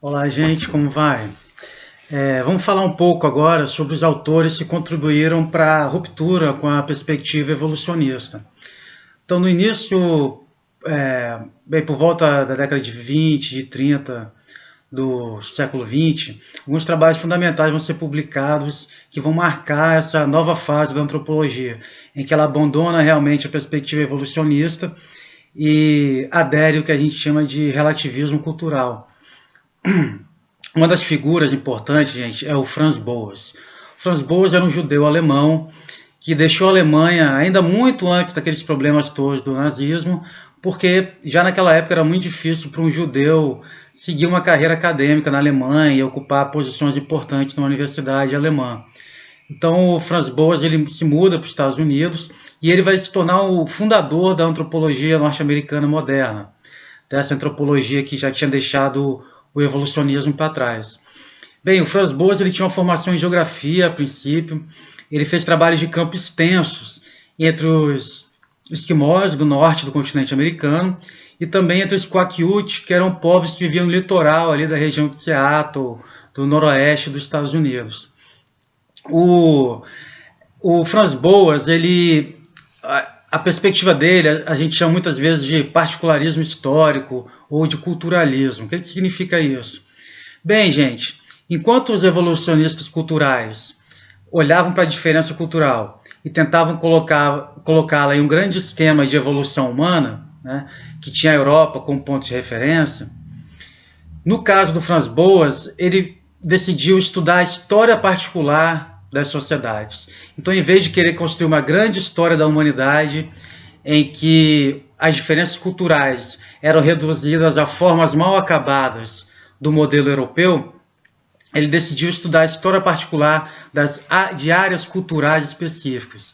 Olá, gente, como vai? Vamos falar um pouco agora sobre os autores que contribuíram para a ruptura com a perspectiva evolucionista. Então, no início, bem por volta da década de 20, de 30 do século 20, alguns trabalhos fundamentais vão ser publicados que vão marcar essa nova fase da antropologia, em que ela abandona realmente a perspectiva evolucionista e adere ao que a gente chama de relativismo cultural. Uma das figuras importantes, gente, é o Franz Boas. Franz Boas era um judeu alemão que deixou a Alemanha ainda muito antes daqueles problemas todos do nazismo, porque já naquela época era muito difícil para um judeu seguir uma carreira acadêmica na Alemanha e ocupar posições importantes numa universidade alemã. Então o Franz Boas ele se muda para os Estados Unidos e ele vai se tornar o fundador da antropologia norte-americana moderna, dessa antropologia que já tinha deixado o evolucionismo para trás. Bem, o Franz Boas ele tinha uma formação em geografia a princípio, ele fez trabalhos de campo extensos entre os esquimós do norte do continente americano e também entre os Quakiut, que eram povos que viviam no litoral ali da região de Seattle, do noroeste dos Estados Unidos. O Franz Boas, a perspectiva dele, a gente chama muitas vezes de particularismo histórico ou de culturalismo. O que significa isso? Bem, gente, enquanto os evolucionistas culturais olhavam para a diferença cultural e tentavam colocá-la em um grande esquema de evolução humana, né, que tinha a Europa como ponto de referência, no caso do Franz Boas, ele decidiu estudar a história particular das sociedades. Então, em vez de querer construir uma grande história da humanidade, em que as diferenças culturais eram reduzidas a formas mal acabadas do modelo europeu, ele decidiu estudar a história particular de áreas culturais específicas.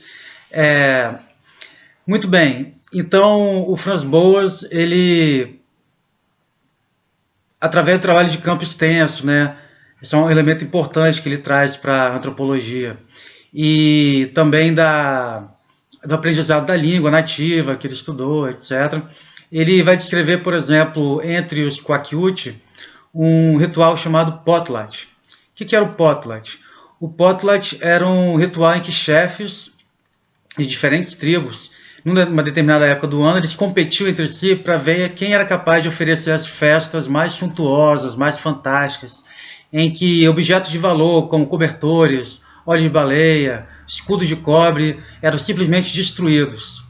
Muito bem, então o Franz Boas, ele, através do trabalho de campo extenso, né, esse é um elemento importante que ele traz para a antropologia, e também do aprendizado da língua nativa que ele estudou, etc. Ele vai descrever, por exemplo, entre os Quakiut, um ritual chamado potlatch. O que era o potlatch? O potlatch era um ritual em que chefes de diferentes tribos, numa determinada época do ano, eles competiam entre si para ver quem era capaz de oferecer as festas mais suntuosas, mais fantásticas, em que objetos de valor, como cobertores, óleo de baleia, escudos de cobre, eram simplesmente destruídos.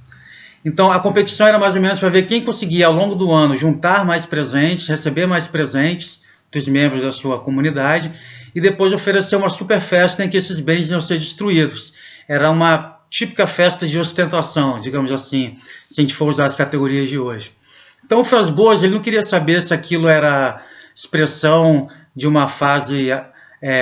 Então a competição era mais ou menos para ver quem conseguia ao longo do ano juntar mais presentes, receber mais presentes dos membros da sua comunidade e depois oferecer uma super festa em que esses bens iam ser destruídos. Era uma típica festa de ostentação, digamos assim, se a gente for usar as categorias de hoje. Então o Franz Boas ele não queria saber se aquilo era expressão de uma fase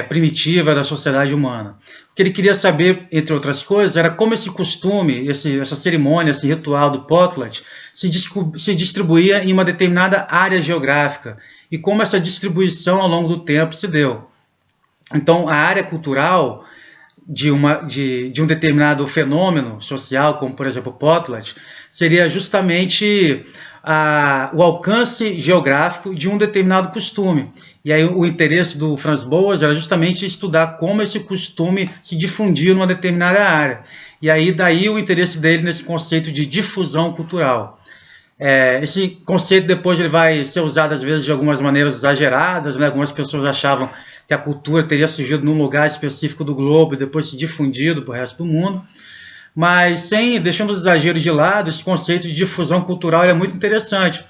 primitiva da sociedade humana. O que ele queria saber, entre outras coisas, era como esse costume, essa cerimônia, esse ritual do potlatch se distribuía em uma determinada área geográfica e como essa distribuição ao longo do tempo se deu. Então, a área cultural de um determinado fenômeno social, como por exemplo o potlatch, seria justamente o alcance geográfico de um determinado costume. E aí o interesse do Franz Boas era justamente estudar como esse costume se difundia numa determinada área. E aí daí o interesse dele nesse conceito de difusão cultural. Esse conceito depois ele vai ser usado às vezes de algumas maneiras exageradas, né? Algumas pessoas achavam que a cultura teria surgido num lugar específico do globo e depois se difundido para o resto do mundo. Mas deixando os exageros de lado, esse conceito de difusão cultural é muito interessante,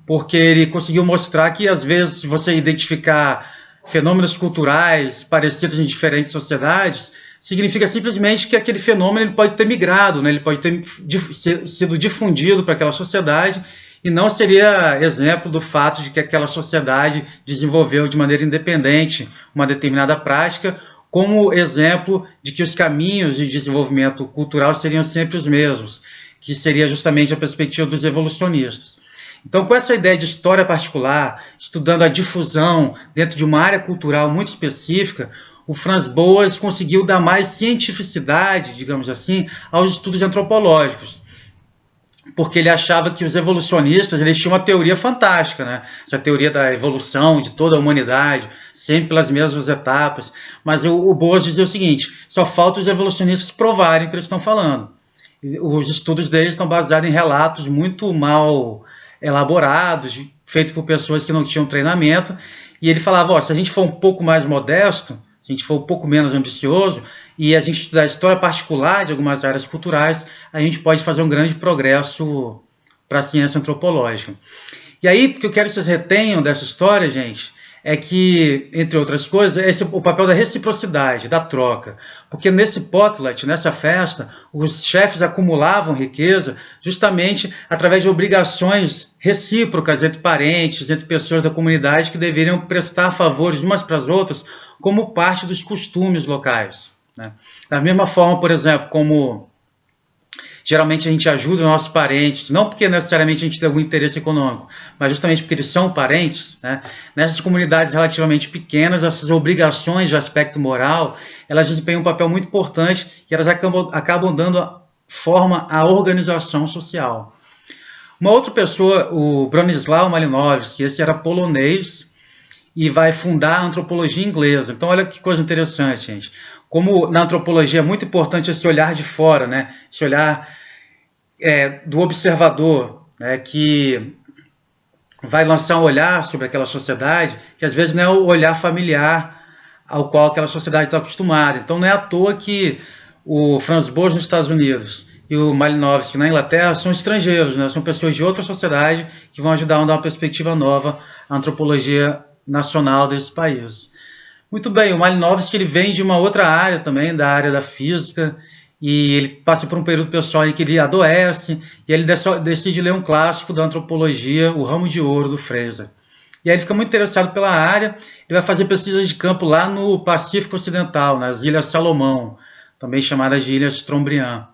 porque ele conseguiu mostrar que, às vezes, se você identificar fenômenos culturais parecidos em diferentes sociedades, significa simplesmente que aquele fenômeno ele pode ter migrado, né? Ele pode ter sido difundido para aquela sociedade e não seria exemplo do fato de que aquela sociedade desenvolveu de maneira independente uma determinada prática, como exemplo de que os caminhos de desenvolvimento cultural seriam sempre os mesmos, que seria justamente a perspectiva dos evolucionistas. Então, com essa ideia de história particular, estudando a difusão dentro de uma área cultural muito específica, o Franz Boas conseguiu dar mais cientificidade, digamos assim, aos estudos antropológicos. porque ele achava que os evolucionistas eles tinham uma teoria fantástica, né? Essa teoria da evolução de toda a humanidade, sempre pelas mesmas etapas. Mas o Boas dizia o seguinte: só falta os evolucionistas provarem o que eles estão falando. Os estudos deles estão baseados em relatos muito mal elaborados, feitos por pessoas que não tinham treinamento. E ele falava: ó, se a gente for um pouco mais modesto, se a gente for um pouco menos ambicioso, e a gente estudar a história particular de algumas áreas culturais, a gente pode fazer um grande progresso para a ciência antropológica. E aí, porque eu quero que vocês retenham dessa história, gente, é que, entre outras coisas, esse é o papel da reciprocidade, da troca. Porque nesse potluck, nessa festa, os chefes acumulavam riqueza justamente através de obrigações recíprocas entre parentes, entre pessoas da comunidade que deveriam prestar favores umas para as outras como parte dos costumes locais, né? Da mesma forma, por exemplo, como geralmente a gente ajuda os nossos parentes, não porque necessariamente a gente tem algum interesse econômico, mas justamente porque eles são parentes, né? Nessas comunidades relativamente pequenas, essas obrigações de aspecto moral, elas desempenham um papel muito importante e elas acabam dando forma à organização social. Uma outra pessoa, o Bronisław Malinowski, esse era polonês e vai fundar a antropologia inglesa. Então, olha que coisa interessante, gente. Como na antropologia é muito importante esse olhar de fora, né? Esse olhar do observador, né? Que vai lançar um olhar sobre aquela sociedade, que às vezes não é o olhar familiar ao qual aquela sociedade está acostumada. Então, não é à toa que o Franz Boas nos Estados Unidos e o Malinowski na Inglaterra são estrangeiros, né? São pessoas de outra sociedade que vão ajudar a dar uma perspectiva nova à antropologia nacional desse país. Muito bem, o Malinowski ele vem de uma outra área também, da área da física, e ele passa por um período pessoal em que ele adoece, e ele decide ler um clássico da antropologia, O Ramo de Ouro, do Fraser. E aí ele fica muito interessado pela área, ele vai fazer pesquisas de campo lá no Pacífico Ocidental, nas Ilhas Salomão, também chamadas de Ilhas Trobriand.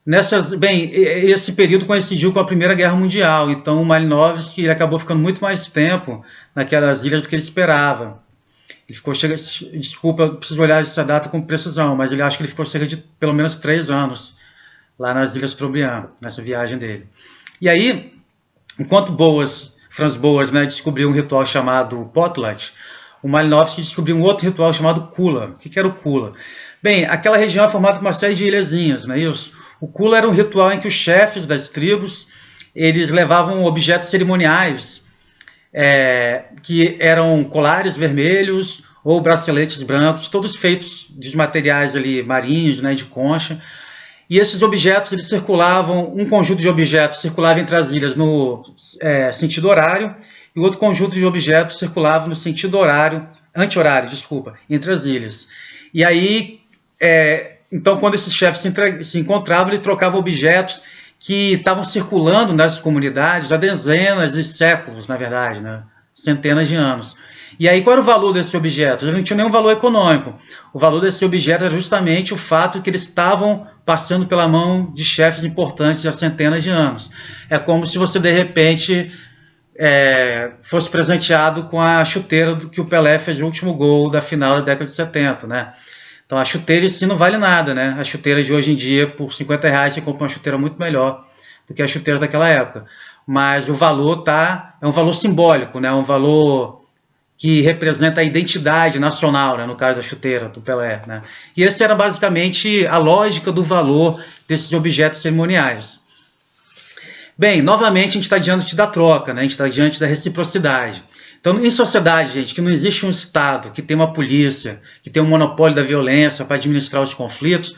Esse período coincidiu com a Primeira Guerra Mundial, então o Malinowski ele acabou ficando muito mais tempo naquelas ilhas do que ele esperava. Ele ficou desculpa, preciso olhar essa data com precisão, mas ele acha que ele ficou cerca de pelo menos 3 anos lá nas Ilhas Trobriand, nessa viagem dele. E aí, enquanto Franz Boas, né, descobriu um ritual chamado potluck, o Malinowski descobriu um outro ritual chamado kula. O que era o kula? Bem, aquela região é formada por uma série de ilhazinhas, não é isso? O kula era um ritual em que os chefes das tribos eles levavam objetos cerimoniais que eram colares vermelhos ou braceletes brancos, todos feitos de materiais ali marinhos, né, de concha. E esses objetos eles circulavam, um conjunto de objetos circulava entre as ilhas no sentido horário e o outro conjunto de objetos circulava no sentido anti-horário, entre as ilhas. E aí, então, quando esses chefes se encontravam, eles trocavam objetos que estavam circulando nas comunidades há dezenas de séculos, na verdade, né? Centenas de anos. E aí, qual era o valor desses objetos? Eles não tinham nenhum valor econômico. O valor desse objeto era justamente o fato de que eles estavam passando pela mão de chefes importantes há centenas de anos. É como se você, de repente, fosse presenteado com a chuteira do que o Pelé fez o último gol da final da década de 70, né? Então a chuteira em si não vale nada, né? A chuteira de hoje em dia, por R$50, você compra uma chuteira muito melhor do que a chuteira daquela época. Mas o valor é um valor simbólico, né? Um valor que representa a identidade nacional, né? No caso da chuteira do Pelé, né? E essa era basicamente a lógica do valor desses objetos cerimoniais. Bem, novamente a gente está diante da troca, né? A gente está diante da reciprocidade. Então, em sociedade, gente, que não existe um Estado, que tem uma polícia, que tem um monopólio da violência para administrar os conflitos,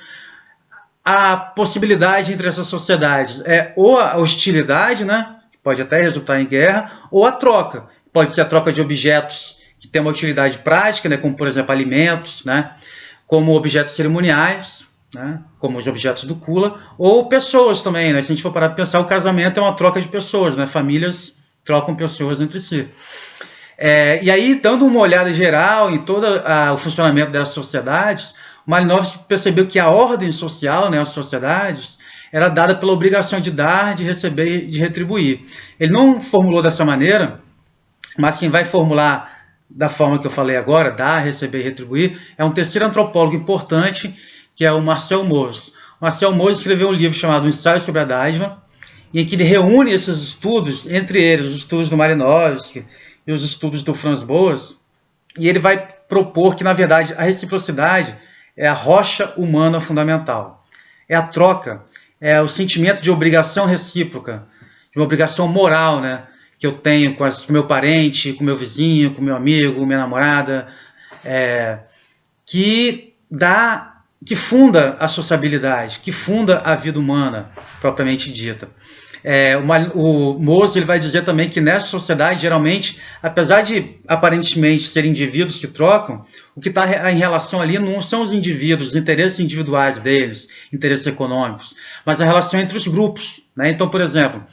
a possibilidade entre essas sociedades é ou a hostilidade, né, que pode até resultar em guerra, ou a troca. Pode ser a troca de objetos que tem uma utilidade prática, né, como, por exemplo, alimentos, né, como objetos cerimoniais, né, como os objetos do kula, ou pessoas também. Né, se a gente for parar para pensar, o casamento é uma troca de pessoas, né, famílias trocam pessoas entre si. E aí, dando uma olhada geral em todo o funcionamento dessas sociedades, o Malinowski percebeu que a ordem social, né, as sociedades, era dada pela obrigação de dar, de receber e de retribuir. Ele não formulou dessa maneira, mas quem vai formular da forma que eu falei agora, dar, receber e retribuir, é um terceiro antropólogo importante, que é o Marcel Mauss. O Marcel Mauss escreveu um livro chamado Ensaio sobre a Dádiva, em que ele reúne esses estudos, entre eles os estudos do Malinowski e os estudos do Franz Boas, e ele vai propor que, na verdade, a reciprocidade é a rocha humana fundamental. É a troca, é o sentimento de obrigação recíproca, de uma obrigação moral, né, que eu tenho com o meu parente, com o meu vizinho, com o meu amigo, minha namorada, que funda a sociabilidade, que funda a vida humana, propriamente dita. O Mose ele vai dizer também que nessa sociedade, geralmente, apesar de aparentemente serem indivíduos que trocam, o que está em relação ali não são os indivíduos, os interesses individuais deles, interesses econômicos, mas a relação entre os grupos, né? Então, por exemplo,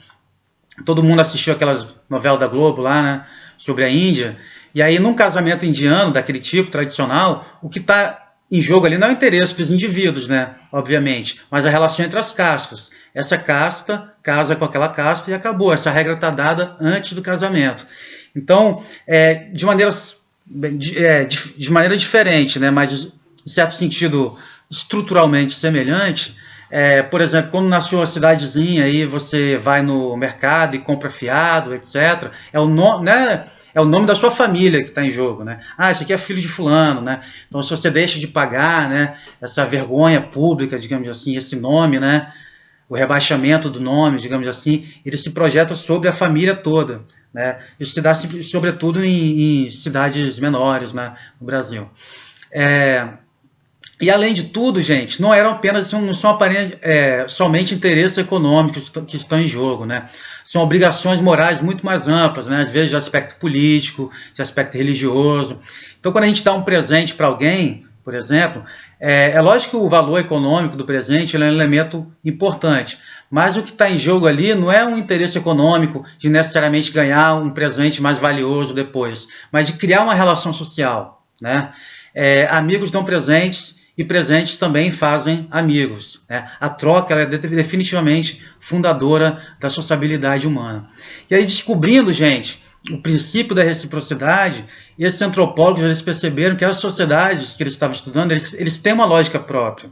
todo mundo assistiu aquelas novelas da Globo lá, né, sobre a Índia, e aí num casamento indiano, daquele tipo, tradicional, o que está em jogo ali não é o interesse dos indivíduos, né, obviamente, mas a relação entre as castas. Essa casta casa com aquela casta e acabou. Essa regra está dada antes do casamento. Então, de maneira diferente, né, mas em certo sentido estruturalmente semelhante, por exemplo, quando nasceu uma cidadezinha, aí você vai no mercado e compra fiado, etc. É o nome, né? É o nome da sua família que está em jogo, né? Ah, esse aqui é filho de fulano, né? Então, se você deixa de pagar, né, essa vergonha pública, digamos assim, esse nome, né, o rebaixamento do nome, digamos assim, ele se projeta sobre a família toda, né? Isso se dá sobretudo em cidades menores, né, no Brasil. E além de tudo, gente, não eram apenas, não são somente interesses econômicos que estão em jogo, né? São obrigações morais muito mais amplas, né? Às vezes de aspecto político, de aspecto religioso. Então, quando a gente dá um presente para alguém, por exemplo, é lógico que o valor econômico do presente é um elemento importante, mas o que está em jogo ali não é um interesse econômico de necessariamente ganhar um presente mais valioso depois, mas de criar uma relação social, né? Amigos dão presentes e presentes também fazem amigos, né? A troca ela é definitivamente fundadora da sociabilidade humana. E aí, descobrindo, gente, o princípio da reciprocidade, esses antropólogos eles perceberam que as sociedades que eles estavam estudando, eles têm uma lógica própria.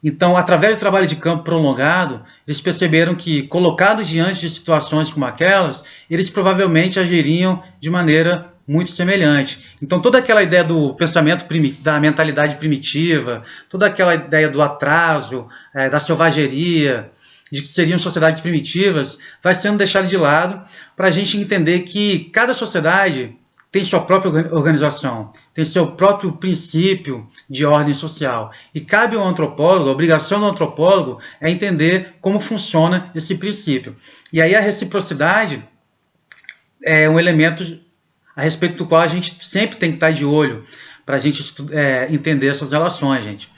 Então, através do trabalho de campo prolongado, eles perceberam que, colocados diante de situações como aquelas, eles provavelmente agiriam de maneira muito semelhante. Então, toda aquela ideia do pensamento da mentalidade primitiva, toda aquela ideia do atraso, da selvageria, de que seriam sociedades primitivas, vai sendo deixada de lado para a gente entender que cada sociedade tem sua própria organização, tem seu próprio princípio de ordem social. E cabe ao antropólogo, a obrigação do antropólogo é entender como funciona esse princípio. E aí a reciprocidade é um elemento a respeito do qual a gente sempre tem que estar de olho para a gente entender essas relações, gente.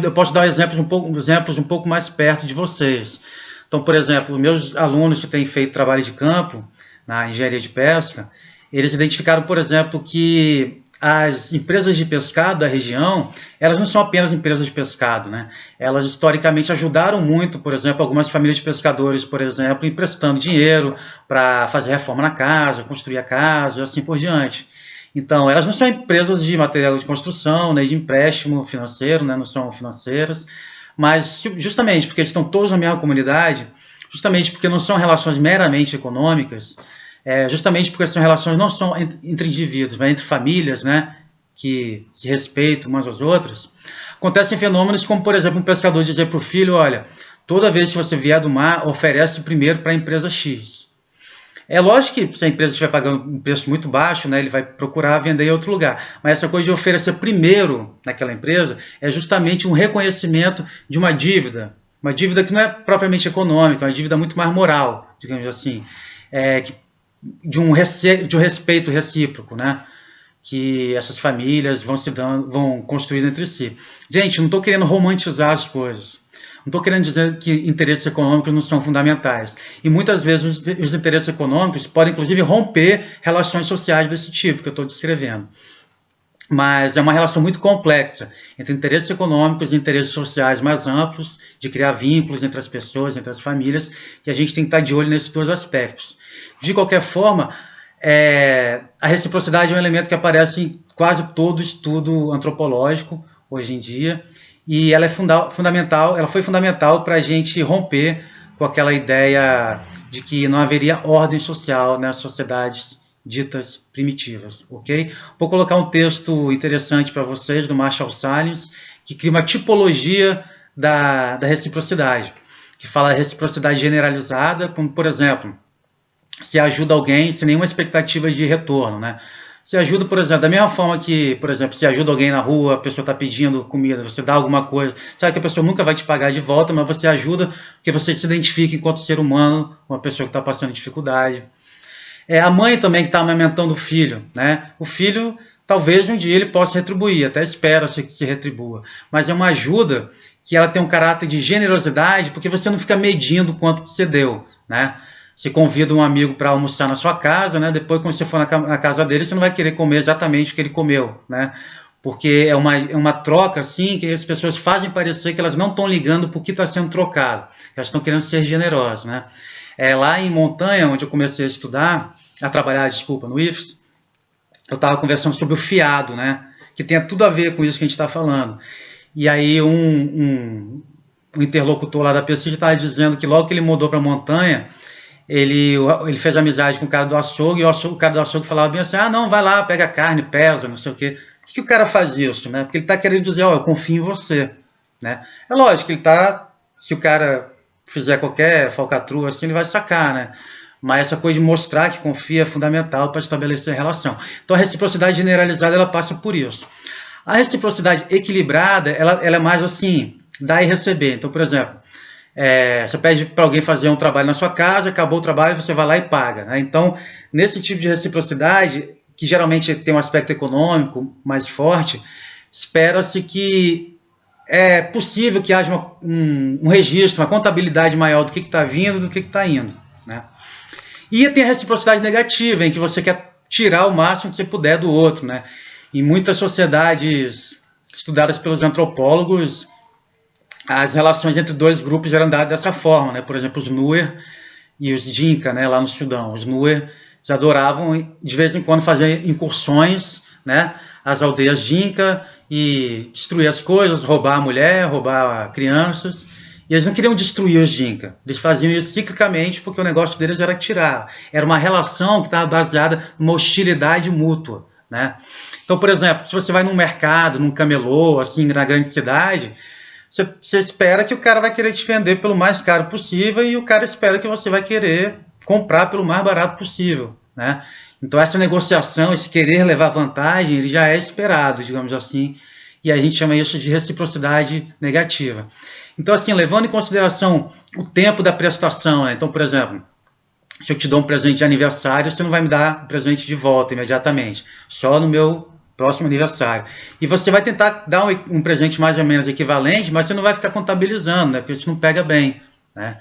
Eu posso dar exemplos um pouco mais perto de vocês. Então, por exemplo, meus alunos que têm feito trabalho de campo na engenharia de pesca, eles identificaram, por exemplo, que as empresas de pescado da região, elas não são apenas empresas de pescado, né? Elas historicamente ajudaram muito, por exemplo, algumas famílias de pescadores, por exemplo, emprestando dinheiro para fazer reforma na casa, construir a casa e assim por diante. Então, elas não são empresas de material de construção, nem de empréstimo financeiro, né? Não são financeiras, mas justamente porque eles estão todos na mesma comunidade, justamente porque não são relações meramente econômicas, justamente porque são relações não só entre indivíduos, mas entre famílias, né, que se respeitam umas às outras, acontecem fenômenos como, por exemplo, um pescador dizer para o filho, olha, toda vez que você vier do mar, oferece primeiro para a empresa X. É lógico que se a empresa estiver pagando um preço muito baixo, né, ele vai procurar vender em outro lugar. Mas essa coisa de oferecer primeiro naquela empresa é justamente um reconhecimento de uma dívida que não é propriamente econômica, é uma dívida muito mais moral, digamos assim, de um respeito recíproco, né, que essas famílias vão construindo entre si. Gente, não estou querendo romantizar as coisas. Não estou querendo dizer que interesses econômicos não são fundamentais. E muitas vezes os interesses econômicos podem, inclusive, romper relações sociais desse tipo que eu estou descrevendo. Mas é uma relação muito complexa entre interesses econômicos e interesses sociais mais amplos, de criar vínculos entre as pessoas, entre as famílias, e a gente tem que estar de olho nesses dois aspectos. De qualquer forma, a reciprocidade é um elemento que aparece em quase todo estudo antropológico hoje em dia, e ela é fundamental, ela foi fundamental para a gente romper com aquela ideia de que não haveria ordem social nas sociedades ditas primitivas, ok? Vou colocar um texto interessante para vocês do Marshall Sahlins, que cria uma tipologia da reciprocidade, que fala a reciprocidade generalizada, como, por exemplo, se ajuda alguém sem nenhuma expectativa de retorno, né? Se ajuda, por exemplo, da mesma forma que, por exemplo, se ajuda alguém na rua, a pessoa está pedindo comida, você dá alguma coisa, sabe que a pessoa nunca vai te pagar de volta, mas você ajuda porque você se identifica enquanto ser humano, uma pessoa que está passando dificuldade. A mãe também que está amamentando o filho, né? O filho, talvez um dia ele possa retribuir, até espera-se que se retribua, mas é uma ajuda que ela tem um caráter de generosidade, porque você não fica medindo quanto você deu, né? Você convida um amigo para almoçar na sua casa, né? Depois, quando você for na casa dele, você não vai querer comer exatamente o que ele comeu, né? Porque é uma troca, assim, que as pessoas fazem parecer que elas não estão ligando por que está sendo trocado. Elas estão querendo ser generosas, né? Lá em Montanha, onde eu comecei a estudar, a trabalhar, desculpa, no IFES, eu estava conversando sobre o fiado, né? Que tem tudo a ver com isso que a gente está falando. E aí um interlocutor lá da pesquisa estava dizendo que logo que ele mudou para Montanha, ele fez amizade com o cara do açougue, e o cara do açougue falava bem assim, não, vai lá, pega carne, pesa, não sei o quê. Por que o cara faz isso, né? Porque ele está querendo dizer, eu confio em você, né? É lógico que ele está, se o cara fizer qualquer falcatrua assim, ele vai sacar, né? Mas essa coisa de mostrar que confia é fundamental para estabelecer a relação. Então a reciprocidade generalizada, ela passa por isso. A reciprocidade equilibrada, ela é mais assim, dar e receber. Então, por exemplo, você pede para alguém fazer um trabalho na sua casa, acabou o trabalho, você vai lá e paga, né? Então, nesse tipo de reciprocidade, que geralmente tem um aspecto econômico mais forte, espera-se que é possível que haja um registro, uma contabilidade maior do que está vindo do que está indo, né? E tem a reciprocidade negativa, em que você quer tirar o máximo que você puder do outro, né? Em muitas sociedades estudadas pelos antropólogos, as relações entre dois grupos eram dadas dessa forma, né? Por exemplo, os Nuer e os Dinka, né, lá no Sudão. Os Nuer adoravam, de vez em quando, fazer incursões, né, às aldeias Dinka e destruir as coisas, roubar a mulher, roubar crianças. E eles não queriam destruir os Dinka. Eles faziam isso ciclicamente porque o negócio deles era tirar. Era uma relação que estava baseada numa hostilidade mútua, né? Então, por exemplo, se você vai num mercado, num camelô, assim, na grande cidade, você espera que o cara vai querer te vender pelo mais caro possível e o cara espera que você vai querer comprar pelo mais barato possível, né? Então essa negociação, esse querer levar vantagem, ele já é esperado, digamos assim, e a gente chama isso de reciprocidade negativa. Então, assim, levando em consideração o tempo da prestação, né? Então, por exemplo, se eu te dou um presente de aniversário, você não vai me dar um presente de volta imediatamente, só no meu próximo aniversário. E você vai tentar dar um presente mais ou menos equivalente, mas você não vai ficar contabilizando, né? Porque isso não pega bem, né?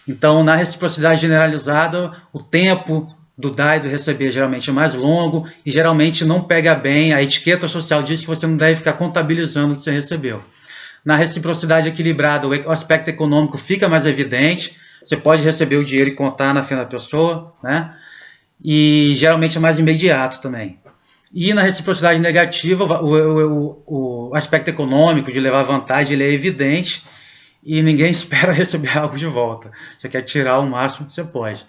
Então, na reciprocidade generalizada, o tempo do dar e do receber geralmente é mais longo e geralmente não pega bem. A etiqueta social diz que você não deve ficar contabilizando o que você recebeu. Na reciprocidade equilibrada, o aspecto econômico fica mais evidente. Você pode receber o dinheiro e contar na frente da pessoa, né? E geralmente é mais imediato também. E na reciprocidade negativa, o aspecto econômico de levar vantagem ele é evidente e ninguém espera receber algo de volta. Você quer tirar o máximo que você pode.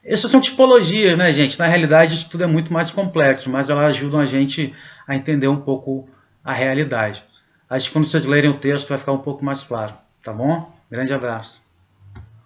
Essas são tipologias, né, gente? Na realidade, isso tudo é muito mais complexo, mas elas ajudam a gente a entender um pouco a realidade. Acho que quando vocês lerem o texto vai ficar um pouco mais claro, tá bom? Grande abraço.